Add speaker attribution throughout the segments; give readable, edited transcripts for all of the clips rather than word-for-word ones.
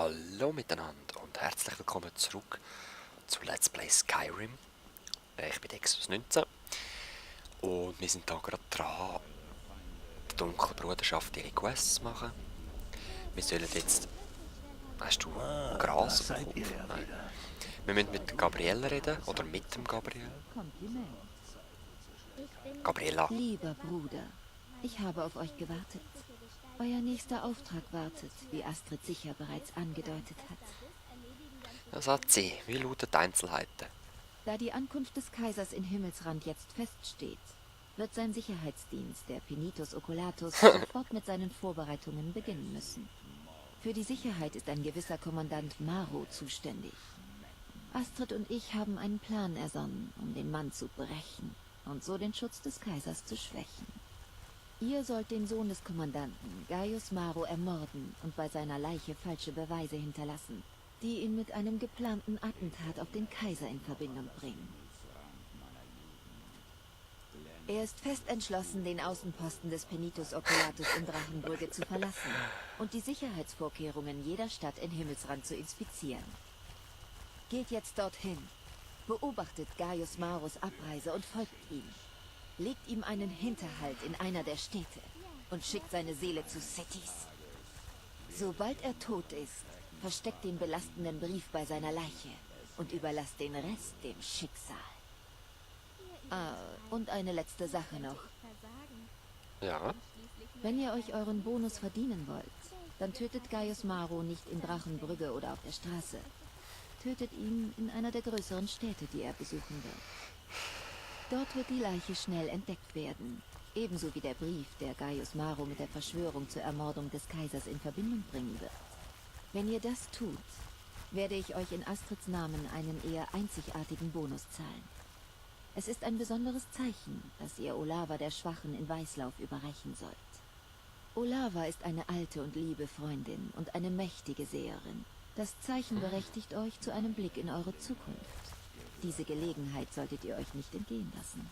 Speaker 1: Hallo miteinander und herzlich willkommen zurück zu Let's Play Skyrim. Ich bin Exus19 und wir sind hier gerade dran, die dunkle Bruderschaft ihre Quests zu machen. Wir sollen jetzt... Hast du Gras
Speaker 2: Seid ihr
Speaker 1: bekommen?
Speaker 2: ja
Speaker 1: Nein.
Speaker 2: wieder.
Speaker 1: Wir müssen mit Gabriel reden, oder mit dem Gabriel.
Speaker 3: Kompliment.
Speaker 1: Gabriela.
Speaker 3: Lieber Bruder, ich habe auf euch gewartet. Euer nächster Auftrag wartet, wie Astrid sicher bereits angedeutet hat.
Speaker 1: Ja, sagt sie, wie lauten die Einzelheiten?
Speaker 3: Da die Ankunft des Kaisers in Himmelsrand jetzt feststeht, wird sein Sicherheitsdienst, der Penitus Oculatus, sofort mit seinen Vorbereitungen beginnen müssen. Für die Sicherheit ist ein gewisser Kommandant Maro zuständig. Astrid und ich haben einen Plan ersonnen, um den Mann zu brechen und so den Schutz des Kaisers zu schwächen. Ihr sollt den Sohn des Kommandanten, Gaius Maro, ermorden und bei seiner Leiche falsche Beweise hinterlassen, die ihn mit einem geplanten Attentat auf den Kaiser in Verbindung bringen. Er ist fest entschlossen, den Außenposten des Penitus Oculatus in Drachenbrügge zu verlassen und die Sicherheitsvorkehrungen jeder Stadt in Himmelsrand zu inspizieren. Geht jetzt dorthin, beobachtet Gaius Maros Abreise und folgt ihm. Legt ihm einen Hinterhalt in einer der Städte und schickt seine Seele zu Cities. Sobald er tot ist, versteckt den belastenden Brief bei seiner Leiche und überlasst den Rest dem Schicksal. Ah, und eine letzte Sache noch.
Speaker 1: Ja.
Speaker 3: Wenn ihr euch euren Bonus verdienen wollt, dann tötet Gaius Maro nicht in Drachenbrügge oder auf der Straße. Tötet ihn in einer der größeren Städte, die er besuchen wird. Dort wird die Leiche schnell entdeckt werden, ebenso wie der Brief, der Gaius Maro mit der Verschwörung zur Ermordung des Kaisers in Verbindung bringen wird. Wenn ihr das tut, werde ich euch in Astrids Namen einen eher einzigartigen Bonus zahlen. Es ist ein besonderes Zeichen, das ihr Olava der Schwachen in Weißlauf überreichen sollt. Olava ist eine alte und liebe Freundin und eine mächtige Seherin. Das Zeichen berechtigt euch zu einem Blick in eure Zukunft. Diese Gelegenheit solltet ihr euch nicht entgehen lassen.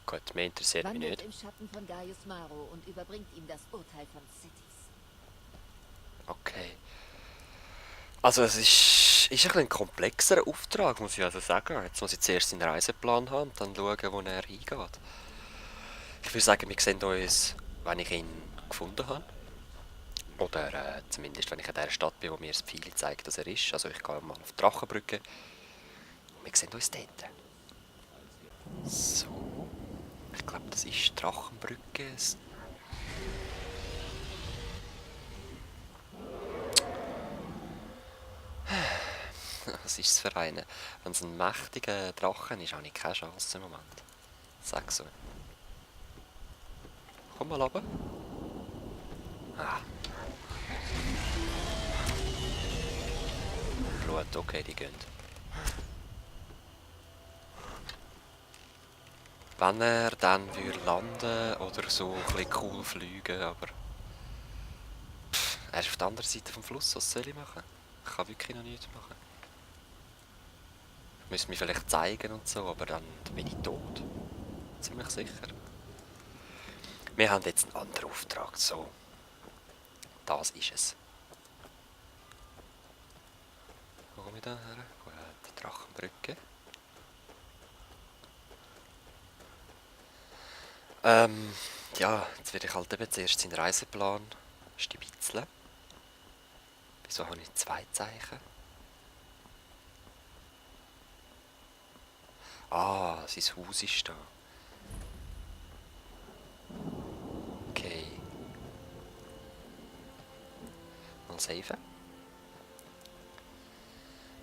Speaker 1: Gut, mehr interessiert mich
Speaker 3: Wandert
Speaker 1: nicht.
Speaker 3: im Schatten von Gaius Maro und überbringt ihm das Urteil von Cities.
Speaker 1: Okay. Also es ist ein bisschen ein komplexerer Auftrag, muss ich also sagen. Jetzt muss ich zuerst seinen Reiseplan haben und dann schauen, wo er hingeht. Ich würde sagen, wir sehen uns, wenn ich ihn gefunden habe. Oder zumindest, wenn ich in der Stadt bin, wo mir das Pfeil zeigt, dass er ist. Also ich gehe mal auf die Drachenbrücke. Und wir sehen uns dort. So. Ich glaube, das ist die Drachenbrücke. Was ist es für eine? Wenn es ein mächtiger Drachen ist, habe ich keine Chance im Moment. Sag so. Komm mal runter. Ah. Blut, okay, die gehen. Wenn er dann würde landen oder so ein bisschen cool fliegen, aber... er ist auf der anderen Seite vom Fluss, was soll ich machen? Ich kann wirklich noch nichts machen. Ich müsste mich vielleicht zeigen und so, aber dann bin ich tot. Ziemlich sicher. Wir haben jetzt einen anderen Auftrag, so. Das ist es. Wo komme ich da her? Gut, die Drachenbrücke. Ja, jetzt werde ich halt eben zuerst seinen Reiseplan stibitzeln. Wieso habe ich 2 Zeichen? Ah, sein Haus ist da. Okay. Mal saven.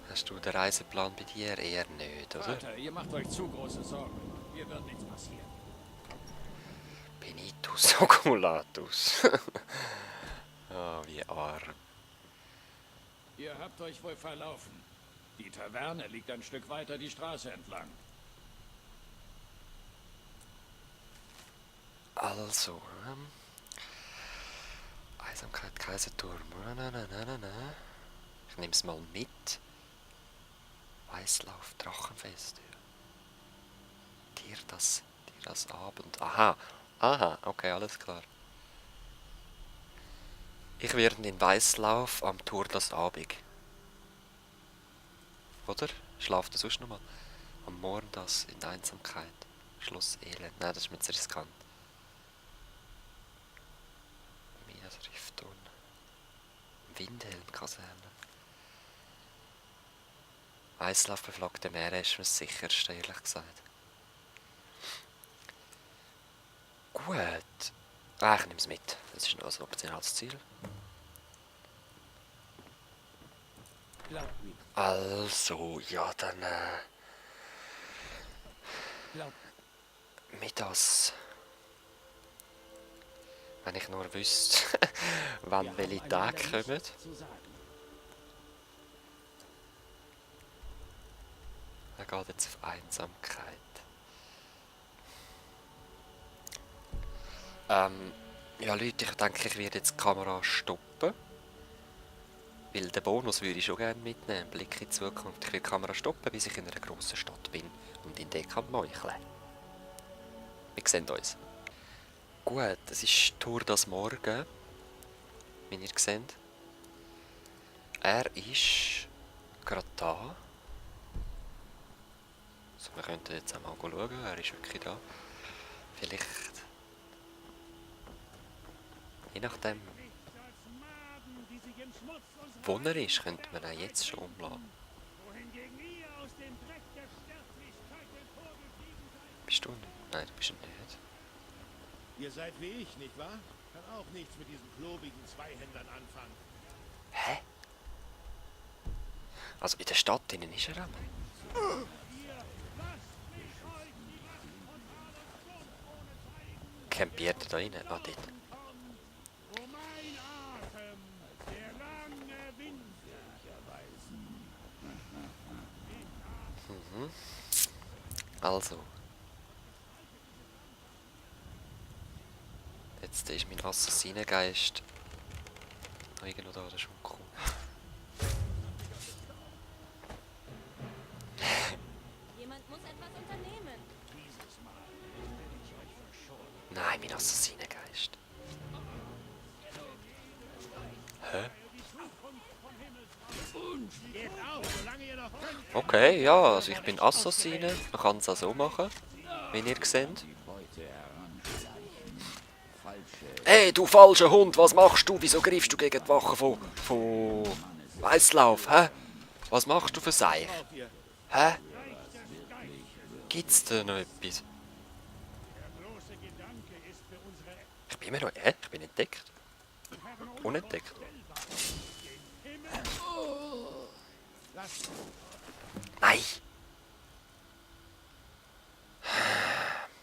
Speaker 1: Hast du den Reiseplan bei dir? Eher nicht, oder?
Speaker 4: Vater, ihr macht euch zu große Sorgen. Hier wird nichts passieren.
Speaker 1: Penitus Oculatus. Ah, wie arm.
Speaker 4: Ihr habt euch wohl verlaufen. Die Taverne liegt ein Stück weiter die Straße entlang.
Speaker 1: Also, Einsamkeit, Kaiserturm. Ich nehme es mal mit. Weißlauf, Drachenfest. Dir das Abend. Aha, okay, alles klar. Ich werde in Weißlauf am Tour das Abend. Oder? Schlaft er sonst nochmal? Am Morgen das in Einsamkeit. Schluss Elend. Nein, das ist mir zu riskant. Minas Rifton. Windhelm-Kaserne. Weißlauf beflagte Meere ist mir das sicherste, ehrlich gesagt. Gut. Ich nehme es mit. Das ist noch ein optionales Ziel.
Speaker 4: Glaubt mir.
Speaker 1: Also, ja, dann
Speaker 4: Glaubt
Speaker 1: mit das. Wenn ich nur wüsste, wann welche Tage kommen.
Speaker 4: zu sagen.
Speaker 1: Er geht jetzt auf Einsamkeit. Ja Leute, ich denke, ich werde jetzt die Kamera stoppen. Weil den Bonus würde ich schon gerne mitnehmen. Blick in die Zukunft. Ich will die Kamera stoppen, bis ich in einer grossen Stadt bin. Und in der kann meucheln. Wir sehen uns. Gut, es ist Tour das Morgen. Wie ihr seht. Er ist gerade da. Also wir könnten jetzt auch mal schauen. Er ist wirklich da. Vielleicht... Je nachdem, wo er ist, könnte man ihn jetzt schon umladen. Bist du nicht? Nein, du bist nicht.
Speaker 2: Ihr seid wie ich, nicht wahr? Kann auch nichts mit diesen klobigen Zweihändern anfangen.
Speaker 1: Hä? Also in der Stadt drinnen ist er aber. Campiert er da rein? Ah, dort. Also. Jetzt ist mein Assassinengeist noch irgendwo da, der ist schon cool.
Speaker 5: Jemand muss etwas unternehmen.
Speaker 1: Nein, mein Assassinengeist. Hä?
Speaker 2: Geht auf, solange ihr noch könnt.
Speaker 1: Okay, ja, also ich bin Assassine. Man kann es auch so machen, wie ihr seht. Hey, du falscher Hund, was machst du? Wieso greifst du gegen die Wache von Weißlauf, hä? Was machst du für Seich? Hä? Gibt's da noch etwas? Ich bin immer noch... Ich bin entdeckt. Unentdeckt. Nein!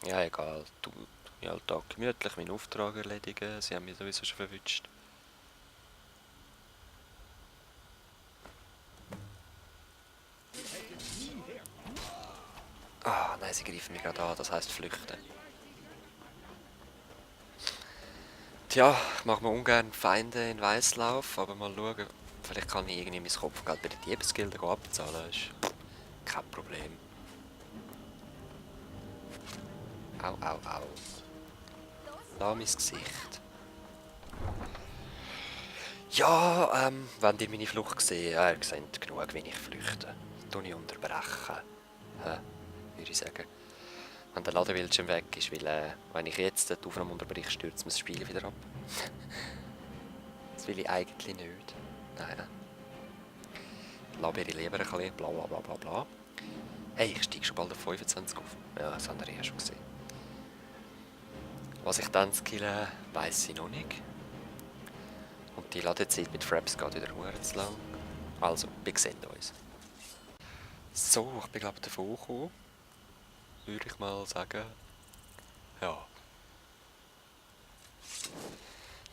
Speaker 1: Ja, egal. Du mir Alltag gemütlich meinen Auftrag erledigen. Sie haben mich sowieso schon verwünscht. Ah, nein, sie greifen mich gerade an, das heisst flüchten. Tja, ich mache mir ungern Feinde in Weißlauf, aber mal schauen. Vielleicht kann ich irgendwie mein Kopfgeld bei den Diebesgilden abzahlen. Ist kein Problem. Au, au, au. Da mein Gesicht. Ja, wenn ihr meine Flucht seht, ihr seht genug, wie ich flüchte. Tue ich unterbrechen. Würde ich sagen. Wenn der Ladebildschirm weg ist, weil wenn ich jetzt die Aufnahme unterbreche, stürzt mir das Spiel wieder ab. Das will ich eigentlich nicht. Nein. Labere lieber ein bisschen, bla bla bla bla bla. Hey, ich steige schon bald auf 25 auf. Ja, das haben wir ja schon gesehen. Was ich dann skille, weiss ich noch nicht. Und die Ladezeit mit Fraps geht wieder zu lang. Also, wir sehen uns. So, ich bin glaube ich davon gekommen. Würde ich mal sagen. Ja.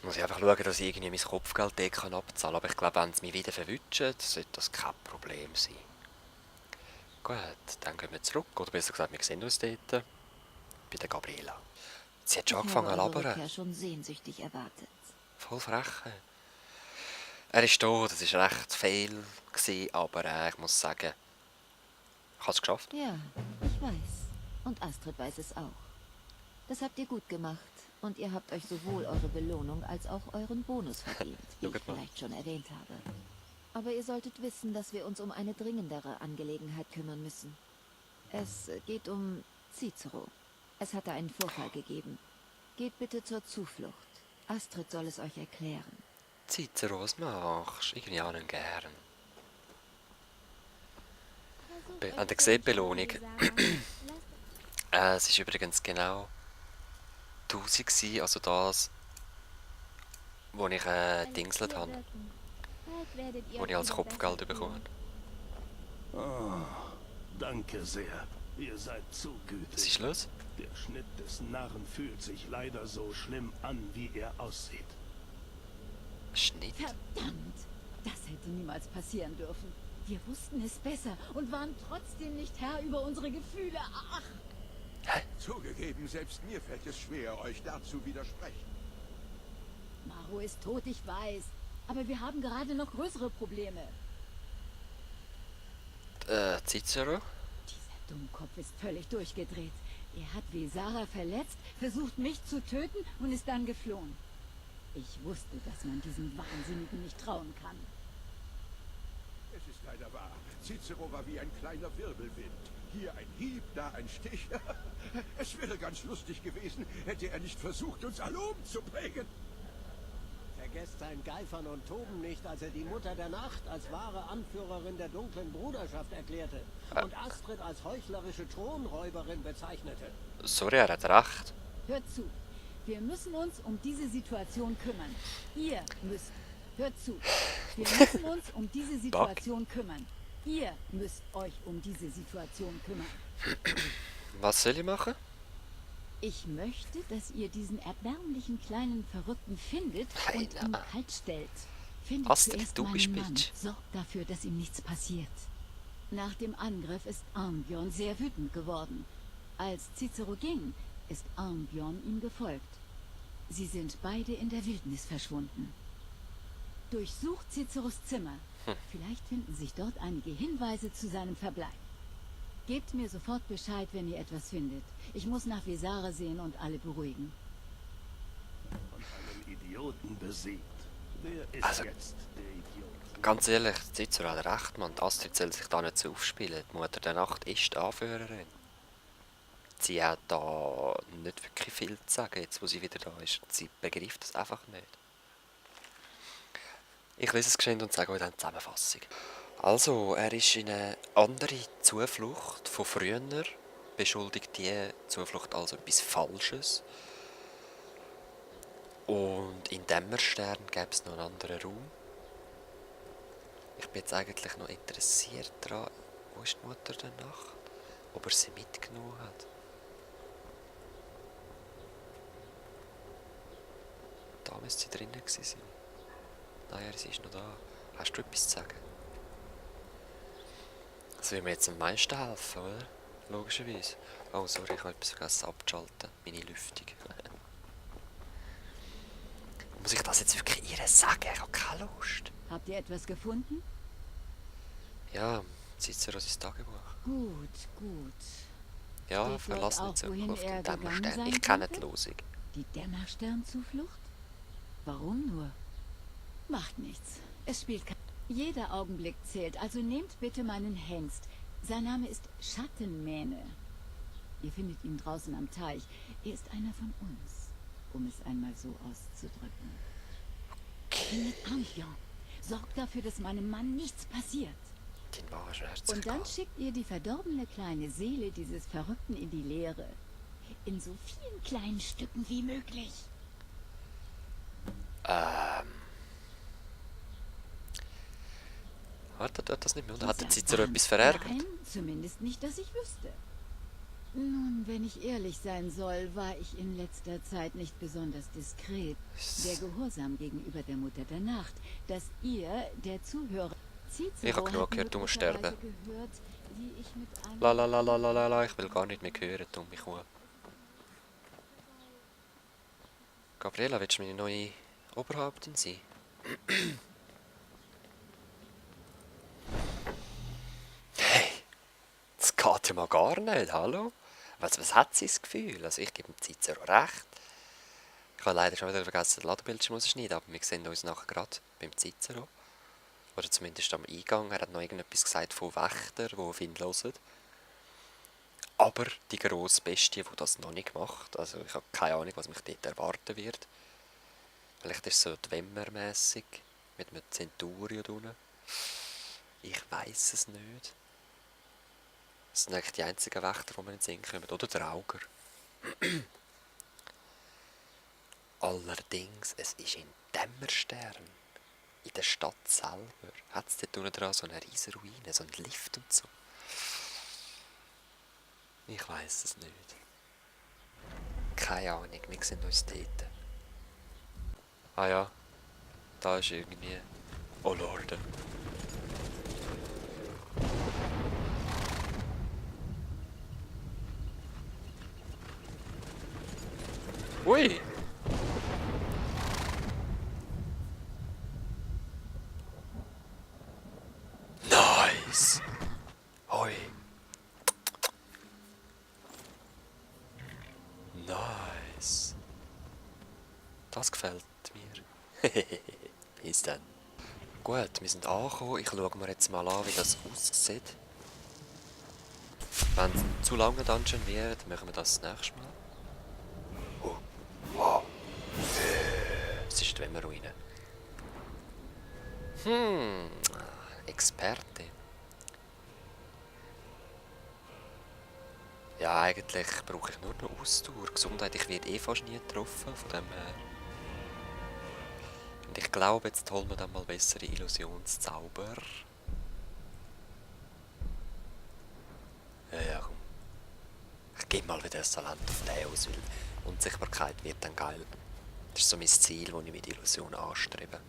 Speaker 1: Muss ich einfach schauen, dass ich irgendwie mein Kopfgeld dort kann abzahlen kann. Aber ich glaube, wenn sie mich wieder verwünschen, sollte das kein Problem sein. Gut, dann gehen wir zurück. Oder besser gesagt, wir sehen uns dort. Bei der Gabriela. Sie hat schon angefangen zu
Speaker 3: Ich habe eure
Speaker 1: labern.
Speaker 3: Rückkehr schon sehnsüchtig erwartet.
Speaker 1: Voll frech. Er ist da, das war recht fail, aber ich muss sagen, ich habe es geschafft.
Speaker 3: Ja, ich weiß. Und Astrid weiß es auch. Das habt ihr gut gemacht. Und ihr habt euch sowohl eure Belohnung als auch euren Bonus verdient, wie ich
Speaker 1: Schaut mal.
Speaker 3: vielleicht schon erwähnt habe. Aber ihr solltet wissen, dass wir uns um eine dringendere Angelegenheit kümmern müssen. Es geht um Cicero. Es hatte einen Vorfall gegeben. Geht bitte zur Zuflucht. Astrid soll es euch erklären.
Speaker 1: Cicero, was machst du? Ich habe ihn gern. Habt ihr gesehen, die Belohnung? Es war übrigens genau 1000 gewesen, also das, wo ich dingselt habe, wo ich als Kopfgeld bekommen habe.
Speaker 6: Oh, danke sehr. Ihr seid zu
Speaker 1: Was
Speaker 6: gütig.
Speaker 1: ist los?
Speaker 6: Der Schnitt des Narren fühlt sich leider so schlimm an, wie er aussieht.
Speaker 1: Schnitt?
Speaker 7: Verdammt! Das hätte niemals passieren dürfen. Wir wussten es besser und waren trotzdem nicht Herr über unsere Gefühle. Ach,
Speaker 8: Zugegeben, selbst mir fällt es schwer, euch dazu widersprechen.
Speaker 7: Maro ist tot, ich weiß. Aber wir haben gerade noch größere Probleme.
Speaker 1: Cicero?
Speaker 7: Dieser Dummkopf ist völlig durchgedreht. Er hat Vesara verletzt, versucht mich zu töten und ist dann geflohen. Ich wusste, dass man diesem Wahnsinnigen nicht trauen kann.
Speaker 8: Es ist leider wahr. Cicero war wie ein kleiner Wirbelwind. Hier ein Hieb, da ein Stich. Es wäre ganz lustig gewesen, hätte er nicht versucht, uns alle umzubringen.
Speaker 9: Vergesst sein Geifern und Toben nicht, als er die Mutter der Nacht als wahre Anführerin der dunklen Bruderschaft erklärte und Astrid als heuchlerische Thronräuberin bezeichnete.
Speaker 1: Sorry, er hat recht.
Speaker 7: Hört zu. Wir müssen uns um diese Situation kümmern. Ihr müsst. Hört zu. Wir müssen uns um diese Situation kümmern. Ihr müsst euch um diese Situation kümmern.
Speaker 1: Was soll ich machen?
Speaker 7: Ich möchte, dass ihr diesen erbärmlichen kleinen Verrückten findet und ihn kalt stellt. Findet
Speaker 1: Astrid,
Speaker 7: zuerst
Speaker 1: du bist
Speaker 7: meinen Mann.
Speaker 1: Bitch.
Speaker 7: Sorgt dafür, dass ihm nichts passiert. Nach dem Angriff ist Arnbjorn sehr wütend geworden. Als Cicero ging, ist Arnbjorn ihm gefolgt. Sie sind beide in der Wildnis verschwunden. Durchsucht Ciceros Zimmer. Vielleicht finden sich dort einige Hinweise zu seinem Verbleib. Gebt mir sofort Bescheid, wenn ihr etwas findet. Ich muss nach Vesara sehen und alle beruhigen.
Speaker 6: Und einen Idioten besiegt. Wer ist
Speaker 1: Also-
Speaker 6: jetzt der Idiot?
Speaker 1: Ganz ehrlich, Cicero hat recht, Mann. Die Astrid soll sich da nicht so aufspielen. Die Mutter der Nacht ist die Anführerin. Sie hat da nicht wirklich viel zu sagen, jetzt wo sie wieder da ist. Sie begreift das einfach nicht. Ich lese es geschwind und sage euch dann die Zusammenfassung. Also, er ist in eine andere Zuflucht von früher, beschuldigt die Zuflucht also etwas Falsches. Und in Dämmerstern gäbe es noch einen anderen Raum. Ich bin jetzt eigentlich noch interessiert daran, wo ist die Mutter der Nacht? Ob er sie mitgenommen hat. Da müsste sie drinnen gewesen sein. Naja, sie ist noch da. Hast du etwas zu sagen? Das will mir jetzt am meisten helfen, oder? Logischerweise. Oh, sorry, ich habe etwas vergessen abzuschalten. Meine Lüftung. Muss ich das jetzt wirklich ihr sagen? Ich habe keine Lust.
Speaker 7: Habt ihr etwas gefunden?
Speaker 1: Ja, Cicero sein Tagebuch.
Speaker 7: Gut, gut.
Speaker 1: Ja,
Speaker 7: Steht
Speaker 1: verlass
Speaker 7: dort
Speaker 1: nicht
Speaker 7: auch,
Speaker 1: so
Speaker 7: wohin
Speaker 1: auf
Speaker 7: er
Speaker 1: den
Speaker 7: gegangen
Speaker 1: Dämmerstern.
Speaker 7: sein
Speaker 1: Ich kenne die
Speaker 7: könnte?
Speaker 1: Losung.
Speaker 7: Die Dämmersternzuflucht? Warum nur? Macht nichts. Es spielt kein... Jeder Augenblick zählt, also nehmt bitte meinen Hengst. Sein Name ist Schattenmähne. Ihr findet ihn draußen am Teich. Er ist einer von uns, um es einmal so auszudrücken. Findet Arnbjorn. Sorgt dafür, dass meinem Mann nichts passiert.
Speaker 1: Den war schwer
Speaker 7: Und dann schickt ihr die verdorbene kleine Seele dieses Verrückten in die Leere. In so vielen kleinen Stücken wie möglich.
Speaker 1: Warte, tut das nicht mehr. Oder hat der
Speaker 7: Dieser
Speaker 1: Cicero etwas
Speaker 7: Wahnsinn.
Speaker 1: verärgert?
Speaker 7: Nein, zumindest nicht, dass ich wüsste. Nun, wenn ich ehrlich sein soll, war ich in letzter Zeit nicht besonders diskret. Der Gehorsam gegenüber der Mutter der Nacht, dass ihr, der Zuhörer, Cicero
Speaker 1: Ich hab genug
Speaker 7: hat
Speaker 1: gehört, du musst
Speaker 7: möglicherweise
Speaker 1: sterben.
Speaker 7: Gehört, wie ich mit einem
Speaker 1: La la la la la la la, ich will gar nicht mehr hören, dumme Kuh. Gabriela, willst du meine neue Oberhauptin sein? Hey, das geht ja mal gar nicht, hallo? Was hat sie das Gefühl? Also ich gebe dem Cicero recht. Ich habe leider schon wieder vergessen, den Ladebildschirm rauszuschneiden, aber wir sehen uns nachher gerade beim Cicero. Oder zumindest am Eingang. Er hat noch irgendetwas gesagt von Wächtern, die auf ihn hören. Aber die grosse Bestie, die das noch nicht macht, also ich habe keine Ahnung, was mich dort erwarten wird. Vielleicht ist es so Dwemer-mässig, mit einem Centurion unten. Ich weiß es nicht. Das sind eigentlich die einzigen Wächter, die mir in den Sinn kommen. Oder der Auger. Allerdings, es ist in Dämmerstern. In der Stadt selber. Hat es dort unten dran so eine riesen Ruine, so einen Lift und so. Ich weiß es nicht. Keine Ahnung, wir sind uns dort. Ah ja, da ist irgendwie... Oh Lorde. Ui! Nice! Hoi! Nice! Das gefällt mir. Bis dann. Gut, wir sind angekommen. Ich schaue mir jetzt mal an, wie das aussieht. Wenn es zu lange Dungeon wird, machen wir das nächste Mal. Oh, wow. Es ist die Dwemer-Ruine. Experte. Ja, eigentlich brauche ich nur noch Ausdauer. Gesundheit, ich werde eh fast nie getroffen, von dem her. Und ich glaube, jetzt holen wir dann mal bessere Illusionszauber. Ja, komm. Ich gebe mal wieder ein Talent auf den aus, weil Unsichtbarkeit wird dann geil. Das ist so mein Ziel, das ich mit Illusion anstrebe.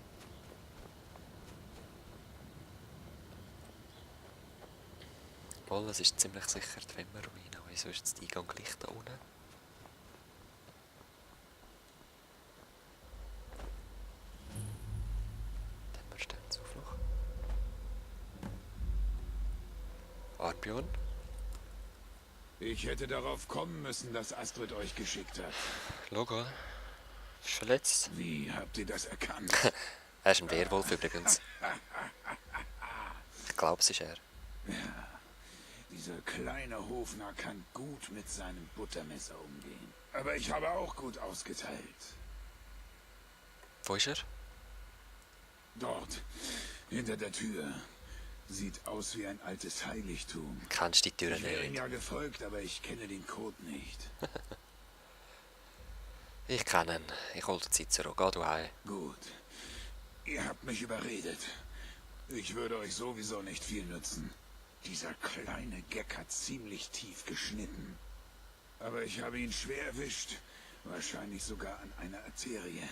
Speaker 1: Wohl, es ist ziemlich sicher die Dwemer-Ruine. Wieso ist jetzt der Eingang gleich da unten? Dämmersternzuflucht. Arnbjorn?
Speaker 4: Ich hätte darauf kommen müssen, dass Astrid euch geschickt hat.
Speaker 1: Logo. Ist verletzt.
Speaker 4: Wie habt ihr das erkannt?
Speaker 1: Er ist ein Werwolf übrigens. Ich glaube, es ist er.
Speaker 4: Ja, dieser kleine Hofner kann gut mit seinem Buttermesser umgehen. Aber ich habe auch gut ausgeteilt.
Speaker 1: Wo ist er?
Speaker 4: Dort, hinter der Tür. Sieht aus wie ein altes Heiligtum.
Speaker 1: Kennst die Tür
Speaker 4: Ich wäre ihm
Speaker 1: nicht?
Speaker 4: ja gefolgt, aber ich kenne den Code nicht.
Speaker 1: Ich kenne ihn. Ich hole den Cicero. Geh du heim.
Speaker 4: Gut. Ihr habt mich überredet. Ich würde euch sowieso nicht viel nützen. Dieser kleine Geck hat ziemlich tief geschnitten. Aber ich habe ihn schwer erwischt. Wahrscheinlich sogar an einer Arterie.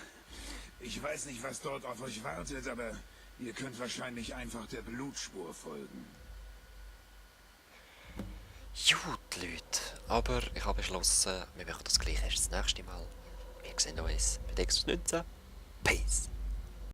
Speaker 4: Ich weiß nicht, was dort auf euch wartet, aber ihr könnt wahrscheinlich einfach der Blutspur folgen.
Speaker 1: Gut, Leute. Aber ich habe beschlossen, wir machen das gleich erst das nächste Mal. Wir sehen uns bei Dexus 19. Peace.